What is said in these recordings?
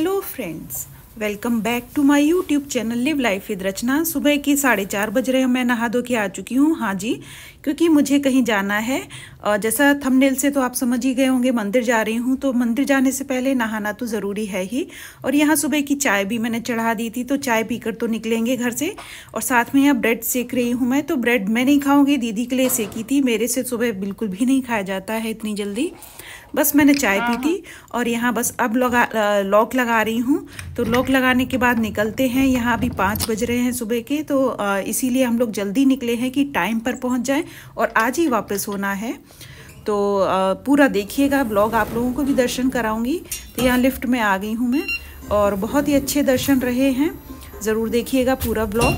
Hello friends, welcome back to my YouTube channel live life with Rachna. सुबह की 4:30 बज रहे हैं, मैं नहा धो के आ चुकी हूँ। हाँ जी, क्योंकि मुझे कहीं जाना है। जैसा थंबनेल से तो आप समझ ही गए होंगे, मंदिर जा रही हूँ। तो मंदिर जाने से पहले नहाना तो ज़रूरी है ही। और यहाँ सुबह की चाय भी मैंने चढ़ा दी थी, तो चाय पीकर तो निकलेंगे घर से। और साथ में यहाँ ब्रेड सेक रही हूँ मैं। तो ब्रेड मैं नहीं खाऊँगी, दीदी के लिए सेकी थी। मेरे से सुबह बिल्कुल भी नहीं खाया जाता है इतनी जल्दी। बस मैंने चाय पी थी और यहाँ बस अब लॉक लगा रही हूँ। तो लॉक लगाने के बाद निकलते हैं। यहाँ अभी 5 बज रहे हैं सुबह के, तो इसीलिए हम लोग जल्दी निकले हैं कि टाइम पर पहुँच जाएं और आज ही वापस होना है। तो पूरा देखिएगा ब्लॉग, आप लोगों को भी दर्शन कराऊंगी। तो यहाँ लिफ्ट में आ गई हूँ मैं और बहुत ही अच्छे दर्शन रहे हैं। ज़रूर देखिएगा पूरा ब्लॉग।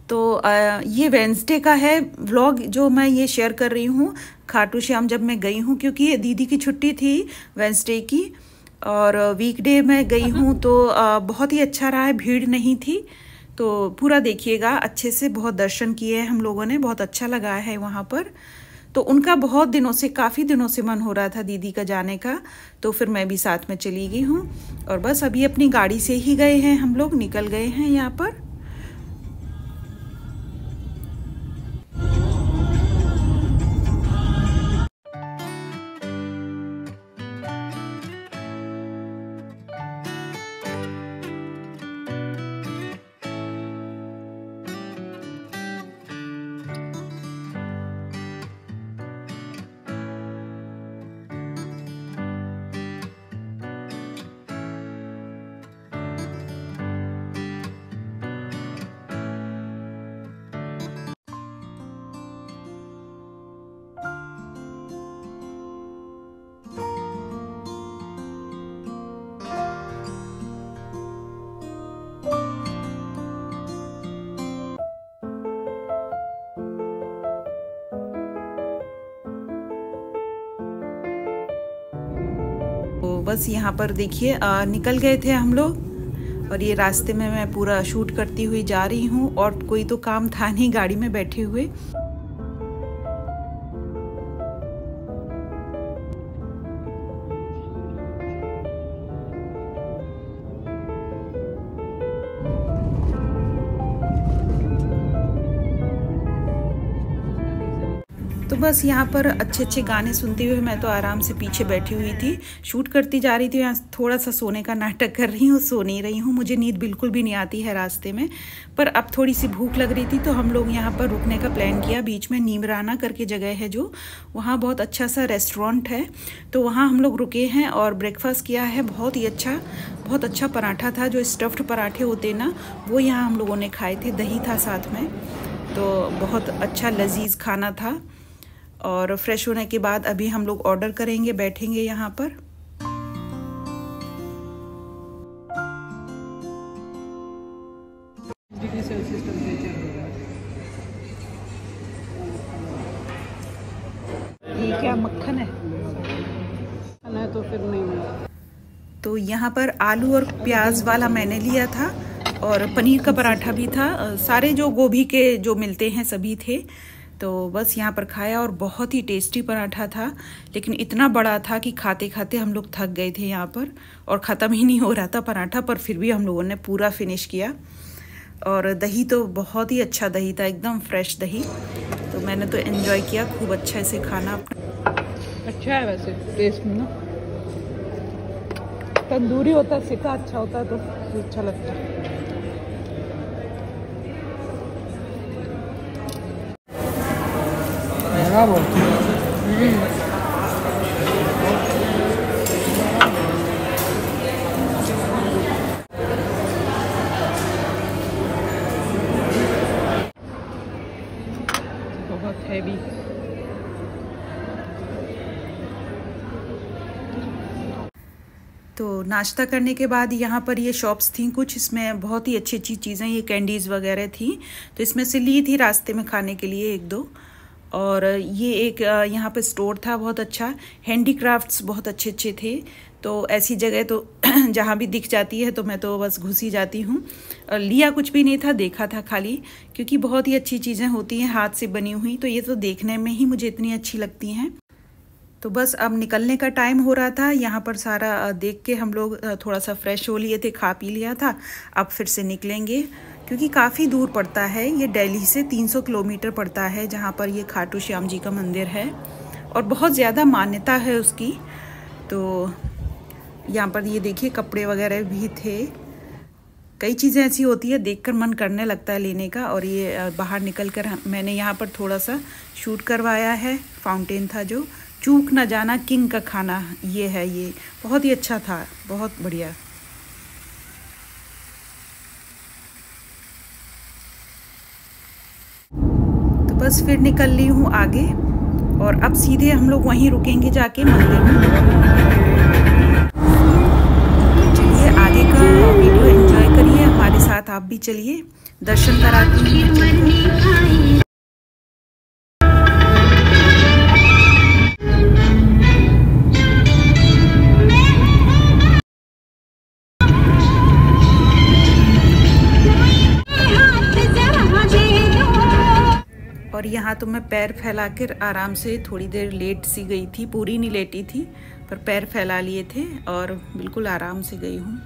तो ये वेंसडे का है व्लॉग जो मैं ये शेयर कर रही हूँ। खाटू श्याम जब मैं गई हूँ, क्योंकि दीदी की छुट्टी थी वेंसडे की और वीकडे में गई हूँ, तो बहुत ही अच्छा रहा है, भीड़ नहीं थी। तो पूरा देखिएगा अच्छे से। बहुत दर्शन किए हैं हम लोगों ने, बहुत अच्छा लगा है वहाँ पर। तो उनका बहुत दिनों से, काफ़ी दिनों से मन हो रहा था दीदी का जाने का, तो फिर मैं भी साथ में चली गई हूँ। और बस अभी अपनी गाड़ी से ही गए हैं, हम लोग निकल गए हैं यहाँ पर। तो बस यहाँ पर देखिए निकल गए थे हम लोग और ये रास्ते में मैं पूरा शूट करती हुई जा रही हूँ। और कोई तो काम था नहीं गाड़ी में बैठे हुए। तो बस यहाँ पर अच्छे अच्छे गाने सुनते हुए मैं तो आराम से पीछे बैठी हुई थी, शूट करती जा रही थी। यहाँ थोड़ा सा सोने का नाटक कर रही हूँ, सो नहीं रही हूँ। मुझे नींद बिल्कुल भी नहीं आती है रास्ते में, पर अब थोड़ी सी भूख लग रही थी तो हम लोग यहाँ पर रुकने का प्लान किया। बीच में नीमराना करके जगह है जो, वहाँ बहुत अच्छा सा रेस्टोरेंट है, तो वहाँ हम लोग रुके हैं और ब्रेकफास्ट किया है। बहुत ही अच्छा, बहुत अच्छा पराठा था, जो स्टफ्ड पराठे होते ना, वो यहाँ हम लोगों ने खाए थे। दही था साथ में, तो बहुत अच्छा लजीज खाना था। और फ्रेश होने के बाद अभी हम लोग ऑर्डर करेंगे, बैठेंगे यहाँ पर। ये क्या मक्खन है? तो फिर नहीं। तो यहाँ पर आलू और प्याज वाला मैंने लिया था और पनीर का पराठा भी था। सारे जो गोभी के जो मिलते हैं सभी थे। तो बस यहाँ पर खाया और बहुत ही टेस्टी पराठा था, लेकिन इतना बड़ा था कि खाते खाते हम लोग थक गए थे यहाँ पर और ख़त्म ही नहीं हो रहा था पराठा, पर फिर भी हम लोगों ने पूरा फिनिश किया। और दही तो बहुत ही अच्छा दही था, एकदम फ्रेश दही। तो मैंने तो एंजॉय किया खूब अच्छा से खाना। अच्छा है वैसे टेस्ट में ना, तंदूरी होता है, सिका अच्छा होता है तो अच्छा लगता है। बहुत हैवी। तो नाश्ता करने के बाद यहाँ पर ये शॉप्स थी कुछ, इसमें बहुत ही अच्छी अच्छी चीज़ें, ये कैंडीज़ वगैरह थी, तो इसमें से ली थी रास्ते में खाने के लिए एक दो। और ये एक यहाँ पे स्टोर था बहुत अच्छा, हैंडीक्राफ्ट्स बहुत अच्छे अच्छे थे। तो ऐसी जगह तो जहाँ भी दिख जाती है तो मैं तो बस घुस ही जाती हूँ। लिया कुछ भी नहीं था, देखा था खाली, क्योंकि बहुत ही अच्छी चीज़ें होती हैं हाथ से बनी हुई, तो ये तो देखने में ही मुझे इतनी अच्छी लगती हैं। तो बस अब निकलने का टाइम हो रहा था। यहाँ पर सारा देख के हम लोग थोड़ा सा फ्रेश हो लिए थे, खा पी लिया था। अब फिर से निकलेंगे क्योंकि काफ़ी दूर पड़ता है। ये दिल्ली से 300 किलोमीटर पड़ता है जहाँ पर ये खाटू श्याम जी का मंदिर है और बहुत ज़्यादा मान्यता है उसकी। तो यहाँ पर ये देखिए कपड़े वगैरह भी थे। कई चीज़ें ऐसी होती है देखकर मन करने लगता है लेने का। और ये बाहर निकलकर मैंने यहाँ पर थोड़ा सा शूट करवाया है। फाउंटेन था जो चूक न जाना किंग का खाना, ये है। ये बहुत ही अच्छा था, बहुत बढ़िया। तो बस फिर निकल ली हूँ आगे और अब सीधे हम लोग वहीं रुकेंगे जाके मंदिर में। आगे का वीडियो एंजॉय करिए हमारे साथ, आप भी चलिए दर्शन कराती हूँ। और यहाँ तो मैं पैर फैला कर आराम से थोड़ी देर लेट सी गई थी, पूरी नहीं लेटी थी पर पैर फैला लिए थे और बिल्कुल आराम से गई हूँ।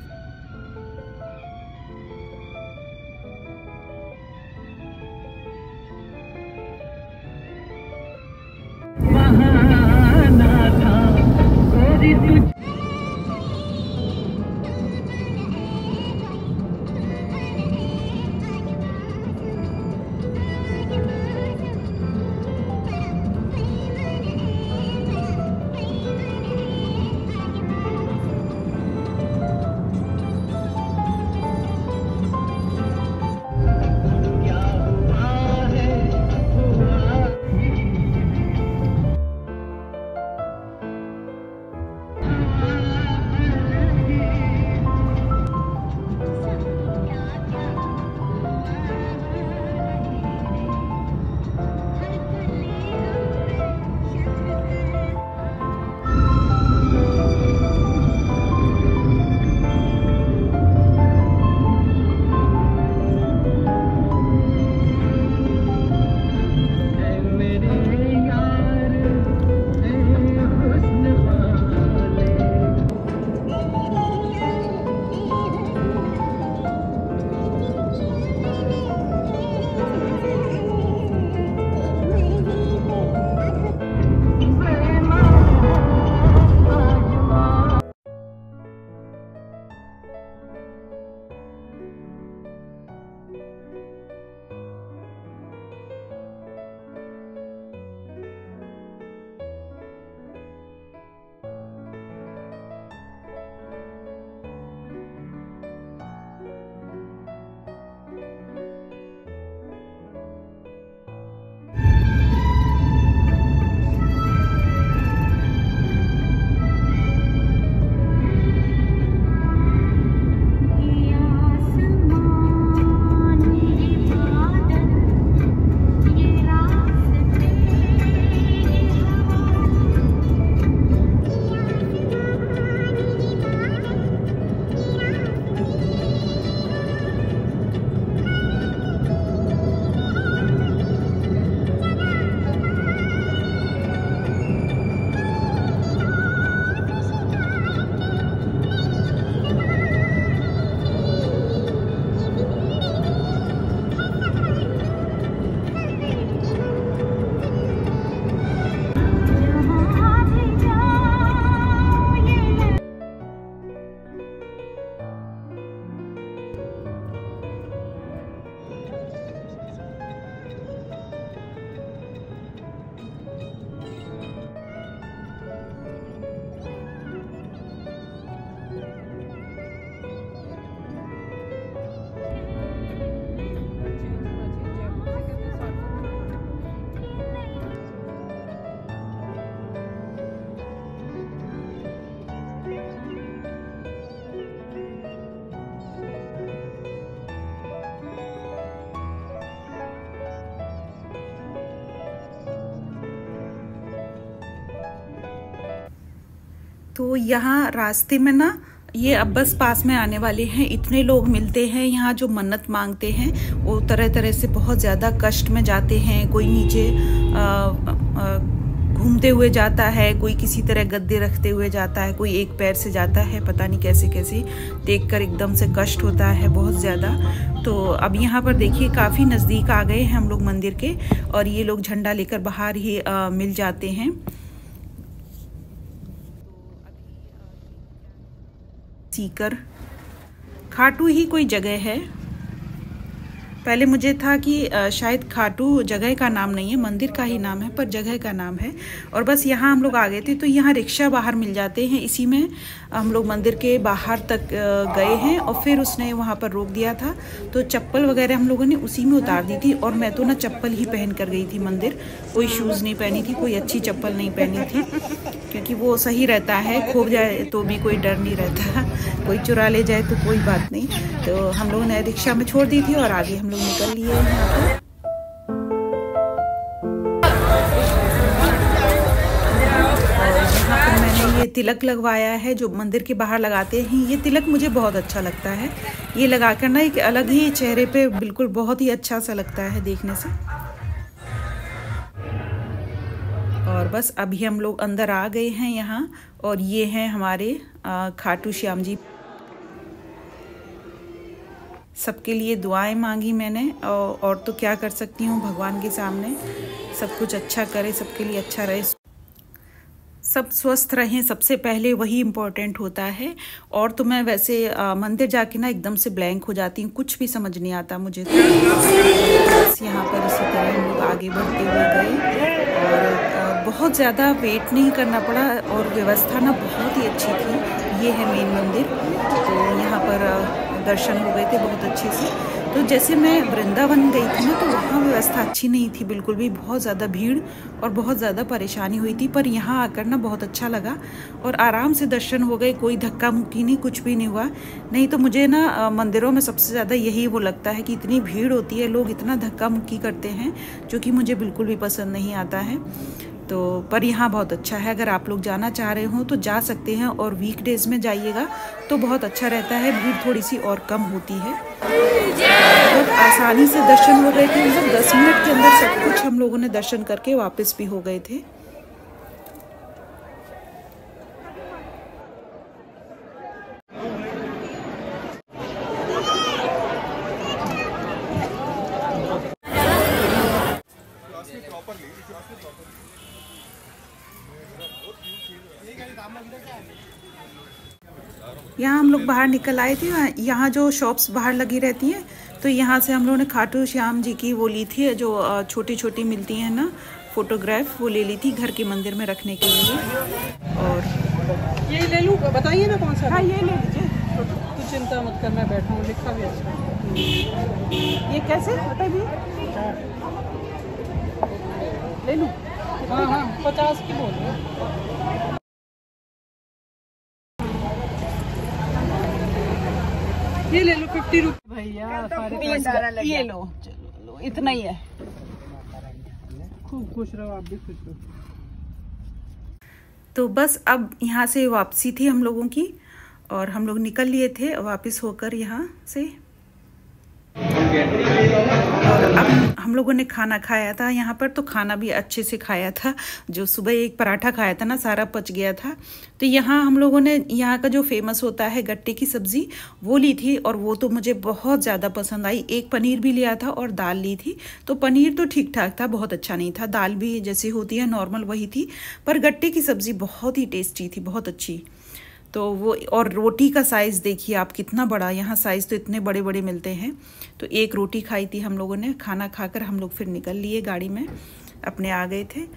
तो यहाँ रास्ते में ना ये अब बस पास में आने वाले हैं। इतने लोग मिलते हैं यहाँ जो मन्नत मांगते हैं, वो तरह तरह से बहुत ज़्यादा कष्ट में जाते हैं। कोई नीचे घूमते हुए जाता है, कोई किसी तरह गद्दे रखते हुए जाता है, कोई एक पैर से जाता है, पता नहीं कैसे कैसे, देखकर एकदम से कष्ट होता है बहुत ज़्यादा। तो अब यहाँ पर देखिए काफ़ी नज़दीक आ गए हैं हम लोग मंदिर के, और ये लोग झंडा लेकर बाहर ही मिल जाते हैं। सीकर खाटू ही कोई जगह है। पहले मुझे था कि शायद खाटू जगह का नाम नहीं है, मंदिर का ही नाम है, पर जगह का नाम है। और बस यहाँ हम लोग आ गए थे, तो यहाँ रिक्शा बाहर मिल जाते हैं, इसी में हम लोग मंदिर के बाहर तक गए हैं। और फिर उसने वहाँ पर रोक दिया था, तो चप्पल वगैरह हम लोगों ने उसी में उतार दी थी। और मैं तो ना चप्पल ही पहन कर गई थी मंदिर, कोई शूज़ नहीं पहनी थी, कोई अच्छी चप्पल नहीं पहनी थी, क्योंकि वो सही रहता है, खो जाए तो भी कोई डर नहीं रहता, कोई चुरा ले जाए तो कोई बात नहीं। तो हम लोगों ने रिक्शा में छोड़ दी थी और आगे हम लोग निकल लिए यहाँ पर। यहाँ पर मैंने ये तिलक लगवाया है जो मंदिर के बाहर लगाते हैं। ये तिलक मुझे बहुत अच्छा लगता है, ये लगा कर ना एक अलग ही चेहरे पे बिल्कुल बहुत ही अच्छा सा लगता है देखने से। और बस अभी हम लोग अंदर आ गए हैं यहाँ, और ये हैं हमारे खाटू श्याम जी। सबके लिए दुआएं मांगी मैंने, और तो क्या कर सकती हूँ भगवान के सामने, सब कुछ अच्छा करे, सबके लिए अच्छा रहे, सब स्वस्थ रहें, सबसे पहले वही इम्पोर्टेंट होता है। और तो मैं वैसे मंदिर जाके ना एकदम से ब्लैंक हो जाती हूँ, कुछ भी समझ नहीं आता मुझे। तो बस यहाँ पर इसी तरह हम लोग आगे बढ़ते हुए गए, और बहुत ज़्यादा वेट नहीं करना पड़ा, और व्यवस्था ना बहुत ही अच्छी थी। ये है मेन मंदिर, तो यहाँ पर दर्शन हो गए थे बहुत अच्छे से। तो जैसे मैं वृंदावन गई थी ना, तो वहाँ व्यवस्था अच्छी नहीं थी बिल्कुल भी, बहुत ज़्यादा भीड़ और बहुत ज़्यादा परेशानी हुई थी। पर यहाँ आकर ना बहुत अच्छा लगा, और आराम से दर्शन हो गए, कोई धक्का मुक्की नहीं, कुछ भी नहीं हुआ। नहीं तो मुझे ना मंदिरों में सबसे ज़्यादा यही वो लगता है कि इतनी भीड़ होती है, लोग इतना धक्का मुक्की करते हैं, जो कि मुझे बिल्कुल भी पसंद नहीं आता है। तो पर यहाँ बहुत अच्छा है, अगर आप लोग जाना चाह रहे हो तो जा सकते हैं, और वीकडेज़ में जाइएगा तो बहुत अच्छा रहता है, भीड़ थोड़ी सी और कम होती है। बहुत आसानी से दर्शन हो गए थे, मतलब 10 मिनट के अंदर सब कुछ हम लोगों ने दर्शन करके वापस भी हो गए थे। यहाँ हम लोग बाहर निकल आए थे, यहाँ जो शॉप्स बाहर लगी रहती हैं, तो यहाँ से हम लोगों ने खाटू श्याम जी की वो ली थी, जो छोटी छोटी मिलती हैं ना फोटोग्राफ, वो ले ली थी घर के मंदिर में रखने के लिए। और ये ले लूँ, बताइए ना कौन सा? हाँ ये ले लीजिए, तू चिंता मत कर, मैं बैठा हूँ, लिखा भी अच्छा। ये कैसे बताइए, ले लूँ? हाँ हाँ 50 की बोल रहे हैं। ये ले लो 50 रुपये भैया, सारे ये लो, चलो लो, इतना ही है। खूब खुश रहो, आप भी खुश रहो। तो बस अब यहाँ से वापसी थी हम लोगों की, और हम लोग निकल लिए थे वापस होकर यहाँ से। और अब हम लोगों ने खाना खाया था यहाँ पर, तो खाना भी अच्छे से खाया था। जो सुबह एक पराठा खाया था ना, सारा पच गया था। तो यहाँ हम लोगों ने यहाँ का जो फेमस होता है गट्टे की सब्ज़ी, वो ली थी, और वो तो मुझे बहुत ज़्यादा पसंद आई। एक पनीर भी लिया था और दाल ली थी। तो पनीर तो ठीक ठाक था, बहुत अच्छा नहीं था। दाल भी जैसी होती है नॉर्मल वही थी, पर गट्टे की सब्ज़ी बहुत ही टेस्टी थी, बहुत अच्छी। तो वो, और रोटी का साइज़ देखिए आप कितना बड़ा, यहाँ साइज़ तो इतने बड़े बड़े मिलते हैं। तो एक रोटी खाई थी हम लोगों ने। खाना खाकर हम लोग फिर निकल लिए, गाड़ी में अपने आ गए थे।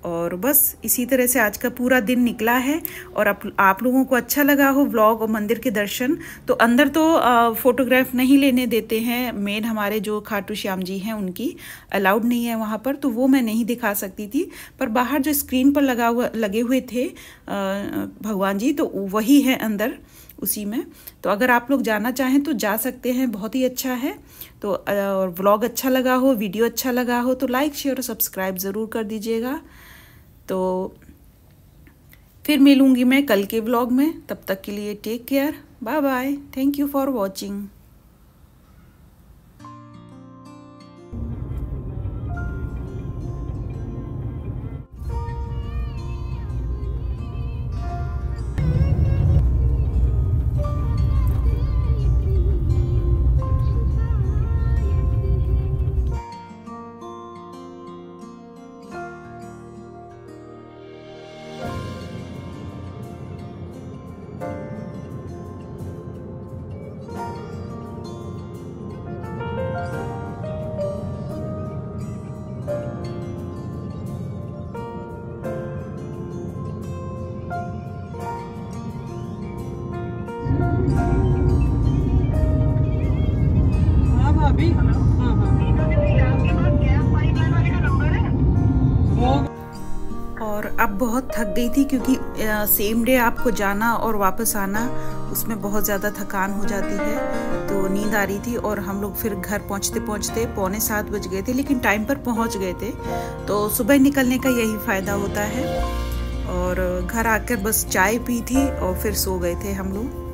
और बस इसी तरह से आज का पूरा दिन निकला है। और आप लोगों को अच्छा लगा हो व्लॉग और मंदिर के दर्शन। तो अंदर तो फ़ोटोग्राफ नहीं लेने देते हैं, मेन हमारे जो खाटू श्याम जी हैं उनकी अलाउड नहीं है वहाँ पर, तो वो मैं नहीं दिखा सकती थी। पर बाहर जो स्क्रीन पर लगे हुए थे भगवान जी, तो वही है अंदर उसी में। तो अगर आप लोग जाना चाहें तो जा सकते हैं, बहुत ही अच्छा है। तो और व्लॉग अच्छा लगा हो, वीडियो अच्छा लगा हो, तो लाइक शेयर और सब्सक्राइब ज़रूर कर दीजिएगा। तो फिर मिलूँगी मैं कल के व्लॉग में, तब तक के लिए take care, bye bye, thank you for watching. हाँ भाभी, हाँ हाँ। और अब बहुत थक गई थी क्योंकि सेम डे आपको जाना और वापस आना, उसमें बहुत ज़्यादा थकान हो जाती है। तो नींद आ रही थी और हम लोग फिर घर पहुंचते पहुंचते 6:45 बज गए थे, लेकिन टाइम पर पहुंच गए थे। तो सुबह निकलने का यही फ़ायदा होता है। और घर आकर बस चाय पी थी और फिर सो गए थे हम लोग।